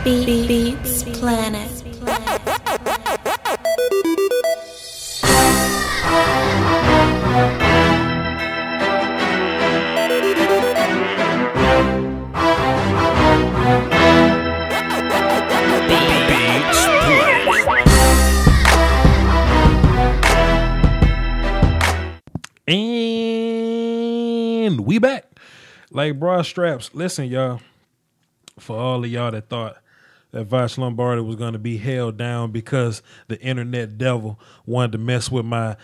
Beats Planet. And we back. Like broad straps. Listen, y'all. For all of y'all that thought that Voch Lombardi was going to be held down because the internet devil wanted to mess with my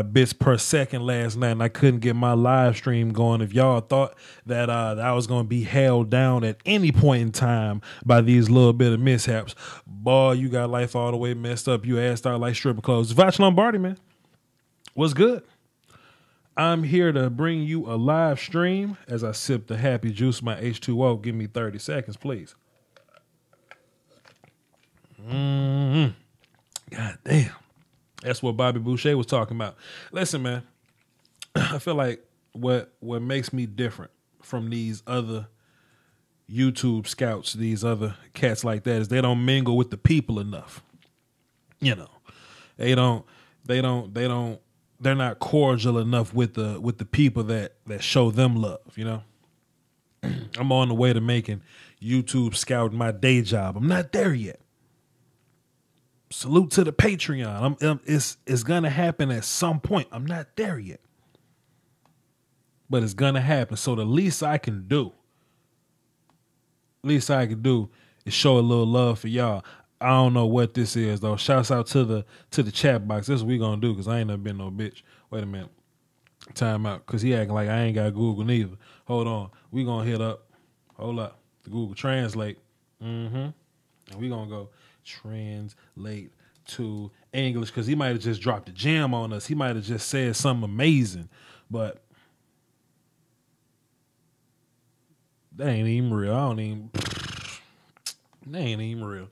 bits per second last night and I couldn't get my live stream going. If y'all thought that I was going to be held down at any point in time by these little bit of mishaps, boy, you got life all the way messed up. You assed out like stripper clothes. Voch Lombardi, man. What's good? I'm here to bring you a live stream as I sip the happy juice, my H2O. Give me 30 seconds, please. God damn. That's what Bobby Boucher was talking about. Listen, man, I feel like what makes me different from these other YouTube scouts, these other cats like that, is they don't mingle with the people enough. You know, they're not cordial enough with the people that show them love, you know? I'm on the way to making YouTube scouting my day job. I'm not there yet. Salute to the Patreon. It's going to happen at some point. I'm not there yet. But it's going to happen. So the least I can do is show a little love for y'all. I don't know what this is though. Shouts out to the chat box. This is what we gonna do because I ain't never been no bitch. Wait a minute. Time out. Cause he acting like I ain't got Google neither. Hold on. We gonna hit up. Hold up. The Google Translate. And we gonna go translate to English because he might have just dropped a gem on us. He might have just said something amazing. But that ain't even real. That ain't even real.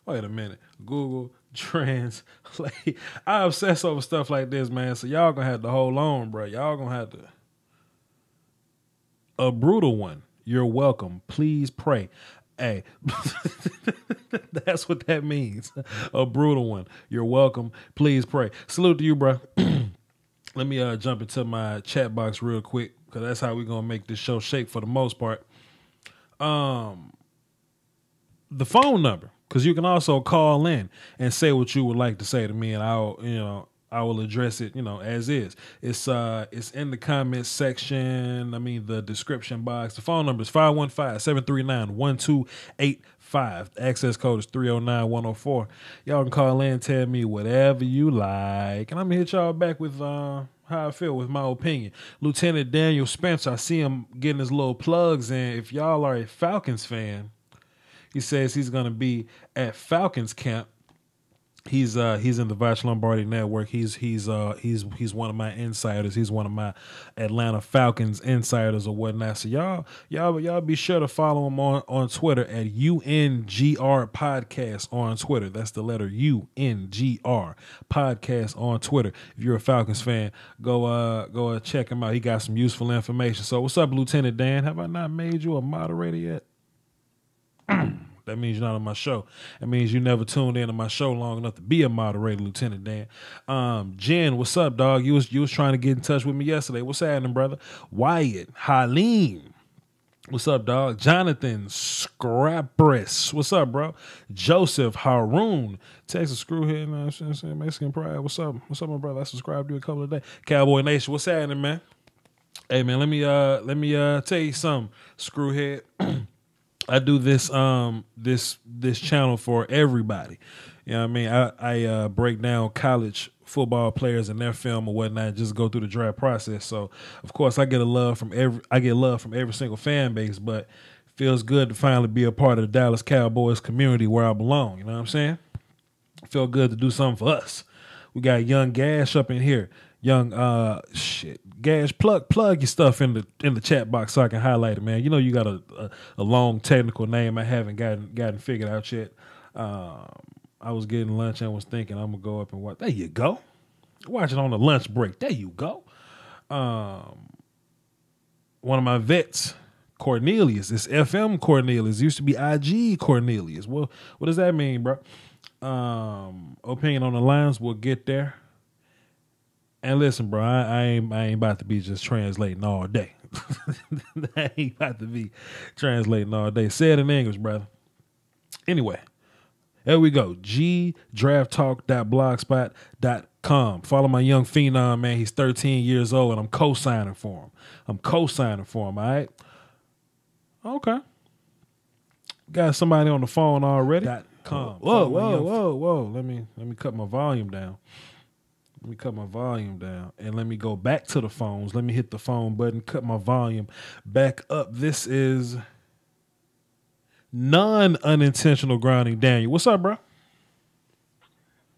Wait a minute. Google Translate. I obsess over stuff like this, man. So y'all gonna have to hold on, bro. Y'all gonna have to. A brutal one. You're welcome. Please pray. Hey, that's what that means. A brutal one. You're welcome. Please pray. Salute to you, bro. Let me jump into my chat box real quick because that's how we're gonna make this show shake for the most part. The phone number. Because you can also call in and say what you would like to say to me, and I will address it, as is. It's in the comments section. I mean, the description box. The phone number is 515-739-1285. The access code is 309-104. Y'all can call in and tell me whatever you like, and I'm gonna hit y'all back with how I feel with my opinion. Lieutenant Daniel Spencer, I see him getting his little plugs in. If y'all are a Falcons fan. He says he's going to be at Falcons camp. He's in the Voch Lombardi network. He's one of my insiders. He's one of my Atlanta Falcons insiders or whatnot. So y'all be sure to follow him on Twitter at UNGR Podcast on Twitter. That's the letter UNGR Podcast on Twitter. If you're a Falcons fan, go check him out. He got some useful information. So what's up, Lieutenant Dan? Have I not made you a moderator yet? That means you're not on my show. That means you never tuned into my show long enough to be a moderator, Lieutenant Dan. Jen, what's up, dog? You was trying to get in touch with me yesterday. What's happening, brother? Wyatt, Halim, what's up, dog? Jonathan Scrapris, what's up, bro? Joseph Haroon, Texas Screwhead, Mexican Pride. What's up, my brother? I subscribed to you a couple of days. Cowboy Nation, what's happening, man? Hey, man, let me tell you something, Screwhead. I do this this channel for everybody. You know what I mean? I break down college football players and their film or whatnot, just go through the draft process. So of course I get love from every single fan base, but it feels good to finally be a part of the Dallas Cowboys community where I belong. You know what I'm saying? It feel good to do something for us. We got Young Gash up in here. Young Gash, plug your stuff in the chat box so I can highlight it, man. You know you got a long technical name I haven't gotten figured out yet. I was getting lunch and was thinking I'm gonna go up and watch. There you go. Watch it on the lunch break. There you go. One of my vets, Cornelius. It's FM Cornelius. It used to be IG Cornelius. Well, what does that mean, bro? Opinion on the lines. We'll get there. And listen, bro, I ain't about to be just translating all day. I ain't about to be translating all day. Say it in English, brother. Anyway, there we go. gdrafttalk.blogspot.com. Follow my young phenom, man. He's 13 years old, and I'm co-signing for him. All right? Okay. Got somebody on the phone already. .com. Whoa. Let me cut my volume down. And let me go back to the phones. Let me hit the phone button, cut my volume back up. This is non-unintentional grounding. Daniel, what's up, bro?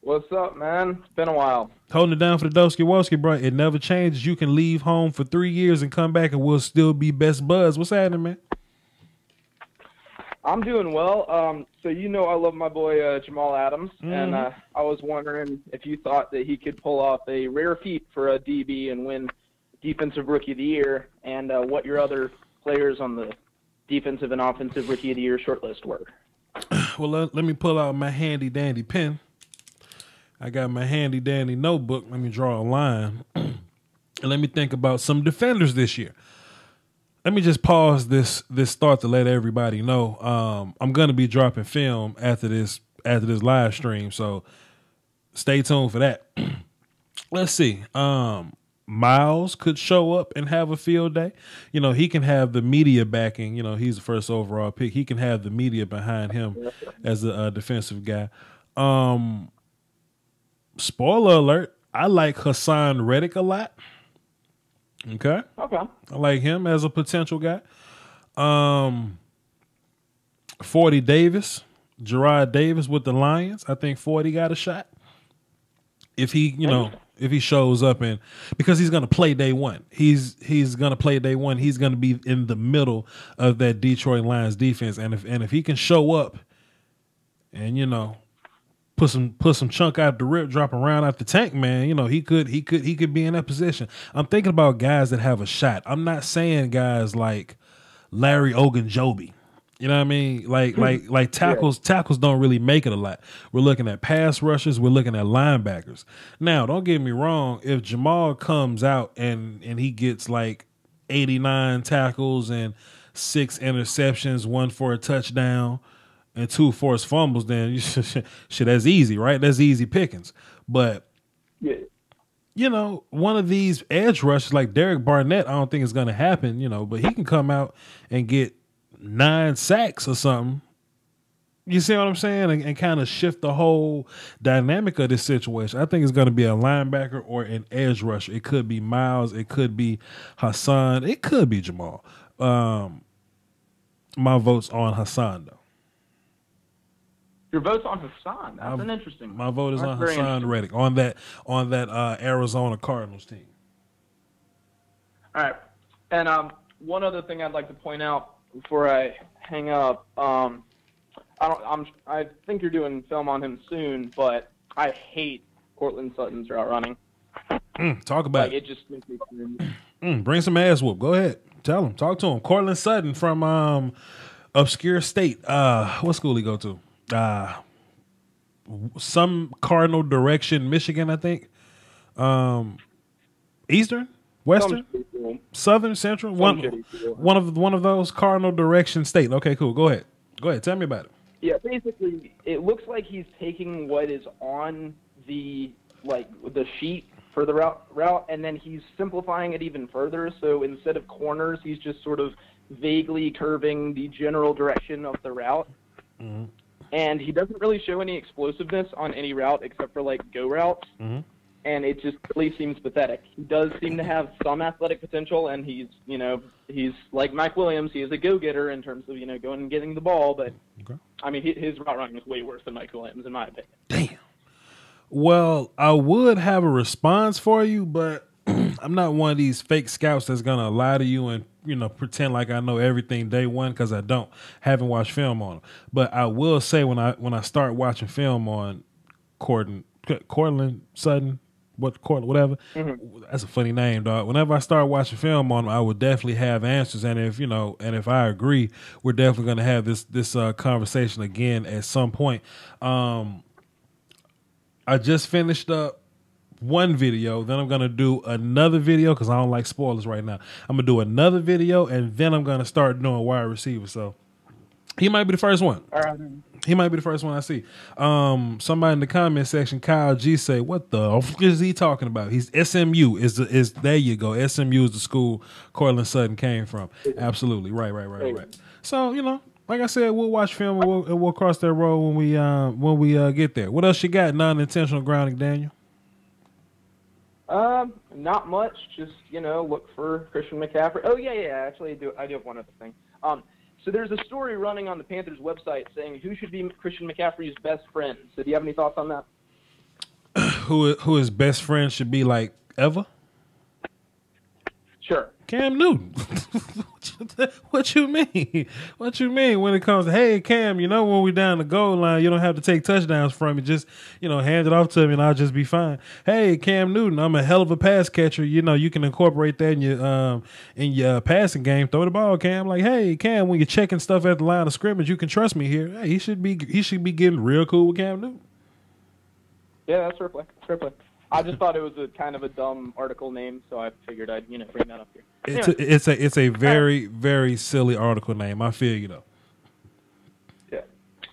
What's up, man? It's been a while. Holding it down for the Doski Woski, bro. It never changes. You can leave home for 3 years and come back and we'll still be best buds. What's happening, man? I'm doing well. So I love my boy Jamal Adams, and I was wondering if you thought that he could pull off a rare feat for a DB and win Defensive Rookie of the Year, and what your other players on the Defensive and Offensive Rookie of the Year shortlist were. Well, let me pull out my handy-dandy pen. I got my handy-dandy notebook. Let me draw a line, and let me think about some defenders this year. Let me just pause this thought to let everybody know I'm gonna be dropping film after this live stream, so stay tuned for that. Let's see. Miles could show up and have a field day. He can have the media backing. He's the first overall pick. He can have the media behind him as a defensive guy. Spoiler alert: I like Hassan Reddick a lot. Okay. I like him as a potential guy. 40 Davis, Gerard Davis with the Lions. I think 40 got a shot. If he, if he shows up, and because he's going to play day one. He's going to play day one. He's going to be in the middle of that Detroit Lions defense, and if he can show up and put some chunk out the rip, drop around out the tank, man. He could be in that position. I'm thinking about guys that have a shot. I'm not saying guys like Larry Ogunjobi. You know what I mean? Like tackles don't really make it a lot. We're looking at pass rushers, we're looking at linebackers. Now, don't get me wrong, if Jamal comes out and he gets like 89 tackles and 6 interceptions, 1 for a touchdown, and 2 forced fumbles, then shit, that's easy, right? That's easy pickings. But one of these edge rushers like Derek Barnett, I don't think it's going to happen, but he can come out and get 9 sacks or something. You see what I'm saying? And kind of shift the whole dynamic of this situation. I think it's going to be a linebacker or an edge rusher. It could be Miles. It could be Hassan. It could be Jamal. My vote's on Hassan, though. Your vote's on Hassan. That's an interesting one. My vote is on Hassan Reddick on that Arizona Cardinals team. All right. And one other thing I'd like to point out before I hang up, I think you're doing film on him soon, but I hate Cortland Sutton's route running. Talk about it. It just makes me cringe. Bring some ass whoop. Go ahead. Tell him. Talk to him. Cortland Sutton from obscure state. What school he go to? Some Cardinal direction, Michigan, I think. Eastern, Western, Southern, Central. One of those Cardinal direction state. Okay, cool. Go ahead. Tell me about it. Yeah, basically, it looks like he's taking what is on the sheet for the route, and then he's simplifying it even further. So instead of corners, he's just sort of vaguely curving the general direction of the route. Mm-hmm. And he doesn't really show any explosiveness on any route except for go routes. Mm-hmm. And it just really seems pathetic. He does seem to have some athletic potential, and he's like Mike Williams. He is a go-getter in terms of going and getting the ball. But I mean, his route running is way worse than Mike Williams, in my opinion. Damn. Well, I would have a response for you, but I'm not one of these fake scouts that's gonna lie to you and pretend like I know everything day one, because I don't. Haven't watched film on him. But I will say when I start watching film on Cortland Sutton, whatever. Mm-hmm. That's a funny name, dog. Whenever I start watching film on him, I would definitely have answers. And if I agree, we're definitely going to have this conversation again at some point. I just finished up one video, then I'm gonna do another video because I don't like spoilers right now. I'm gonna do another video, and then I'm gonna start doing wide receiver. So he might be the first one. All right. He might be the first one I see. Somebody in the comment section, Kyle G, say, "What the fuck is he talking about?" He's SMU. Is there you go? SMU is the school Cortland Sutton came from. Absolutely right. So like I said, we'll watch film and we'll cross that road when we get there. What else you got? Non-intentional grounding, Daniel. Not much. Just look for Christian McCaffrey. Oh yeah. Actually, I do have one other thing. So there's a story running on the Panthers website saying who should be Christian McCaffrey's best friend. So do you have any thoughts on that? Who his best friend should be like ever? Sure. Cam Newton. What you mean? What you mean when it comes to, hey, Cam, when we down the goal line, you don't have to take touchdowns from me. Just, hand it off to me and I'll just be fine. Hey, Cam Newton, I'm a hell of a pass catcher. You can incorporate that in your passing game. Throw the ball, Cam. Like, hey, Cam, when you're checking stuff at the line of scrimmage, you can trust me here. Hey, he should be getting real cool with Cam Newton. Yeah, that's fair play. I just thought it was a kind of a dumb article name, so I figured I'd bring that up here. Anyway. It's a very, very silly article name. I feel you though. Yeah.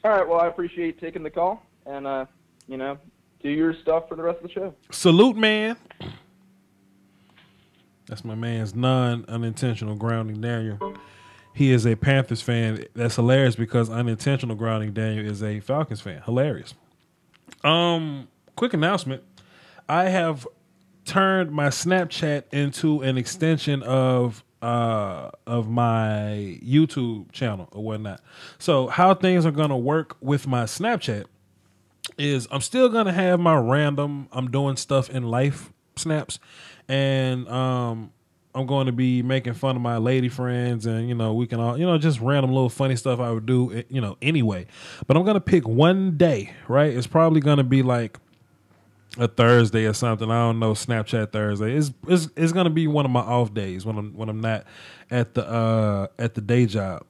All right. Well, I appreciate taking the call, and do your stuff for the rest of the show. Salute, man. That's my man's unintentional grounding, Daniel. He is a Panthers fan. That's hilarious because unintentional grounding, Daniel, is a Falcons fan. Hilarious. Quick announcement. I have turned my Snapchat into an extension of my YouTube channel or whatnot. So how things are gonna work with my Snapchat is I'm still gonna have my random I'm doing stuff in life snaps, and I'm going to be making fun of my lady friends, and we can all just random little funny stuff I would do anyway. But I'm gonna pick one day, right? It's probably gonna be like a Thursday or something. I don't know. Snapchat Thursday. It's gonna be one of my off days when I'm not at the day job.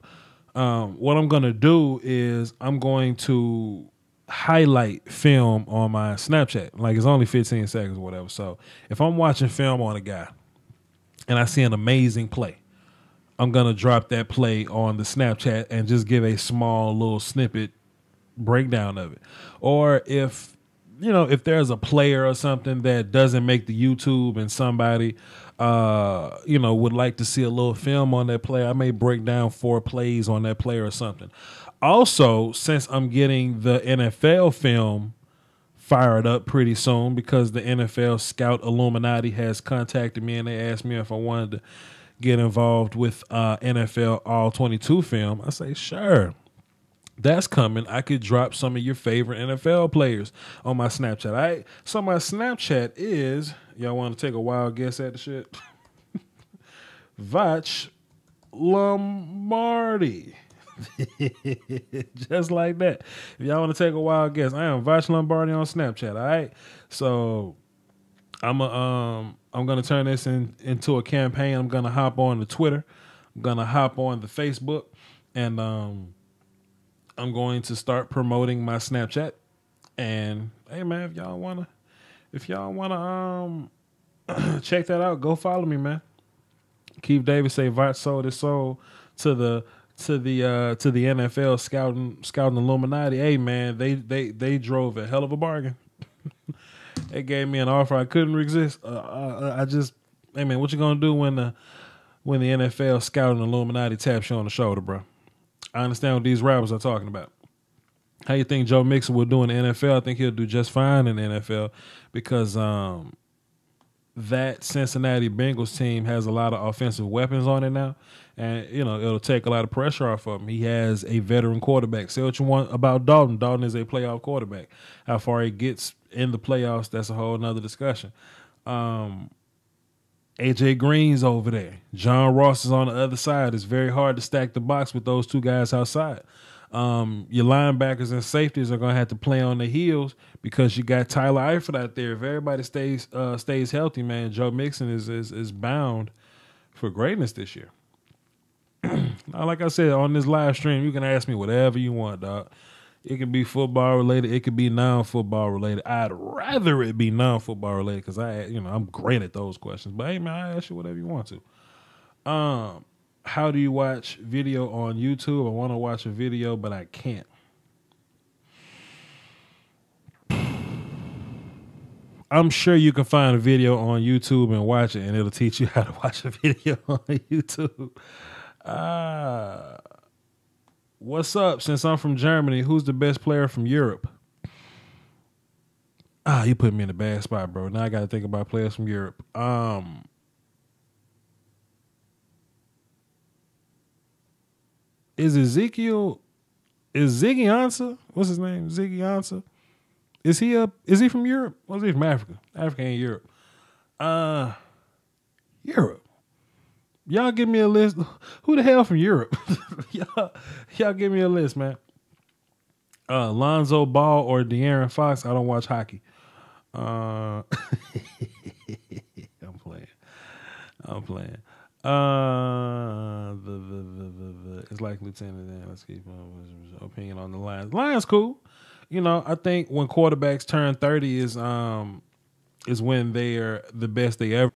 What I'm gonna do is I'm going to highlight film on my Snapchat. Like it's only 15 seconds or whatever. So if I'm watching film on a guy and I see an amazing play, I'm gonna drop that play on the Snapchat and just give a small little snippet breakdown of it. Or if there's a player or something that doesn't make the YouTube and somebody, would like to see a little film on that play, I may break down 4 plays on that player or something. Also, since I'm getting the NFL film fired up pretty soon because the NFL Scout Illuminati has contacted me and they asked me if I wanted to get involved with NFL All 22 film, I say, sure. That's coming. I could drop some of your favorite NFL players on my Snapchat. All right. So my Snapchat is, y'all want to take a wild guess at the shit? Voch Lombardi. Just like that. If y'all want to take a wild guess, I am Voch Lombardi on Snapchat. All right. So I'm gonna turn this into a campaign. I'm gonna hop on the Twitter. I'm gonna hop on the Facebook, and I'm going to start promoting my Snapchat. And hey man, if y'all wanna check that out, go follow me, man. Keith Davis say Voch sold his soul to the NFL scouting Illuminati. Hey man, they drove a hell of a bargain. They gave me an offer I couldn't resist. Hey man, what you gonna do when the NFL scouting Illuminati taps you on the shoulder, bro? I understand what these rappers are talking about. How you think Joe Mixon will do in the NFL? I think he'll do just fine in the NFL because that Cincinnati Bengals team has a lot of offensive weapons on it now. And, it'll take a lot of pressure off of him. He has a veteran quarterback. Say what you want about Dalton. Dalton is a playoff quarterback. How far he gets in the playoffs, that's a whole nother discussion. AJ Green's over there. John Ross is on the other side. It's very hard to stack the box with those two guys outside. Your linebackers and safeties are gonna have to play on the heels because you got Tyler Eifert out there. If everybody stays healthy, man, Joe Mixon is bound for greatness this year. Now, like I said on this live stream, you can ask me whatever you want, dog. It could be football related. It could be non-football related. I'd rather it be non-football related because I'm great at those questions. But hey, man, I ask you whatever you want to. How do you watch video on YouTube? I want to watch a video, but I can't. I'm sure you can find a video on YouTube and watch it, and it'll teach you how to watch a video on YouTube. What's up? Since I'm from Germany, who's the best player from Europe? You put me in a bad spot, bro. Now I got to think about players from Europe. Is Ezekiel? Is Ziggy Ansah? What's his name? Ziggy Ansah? Is he from Europe? Or is he from Africa? Africa ain't Europe. Europe. Y'all give me a list. Who the hell from Europe? y'all give me a list, man. Lonzo Ball or De'Aaron Fox. I don't watch hockey. I'm playing. It's like Lieutenant Dan. Let's keep opinion on the Lions. Lions cool. I think when quarterbacks turn 30 is when they are the best they ever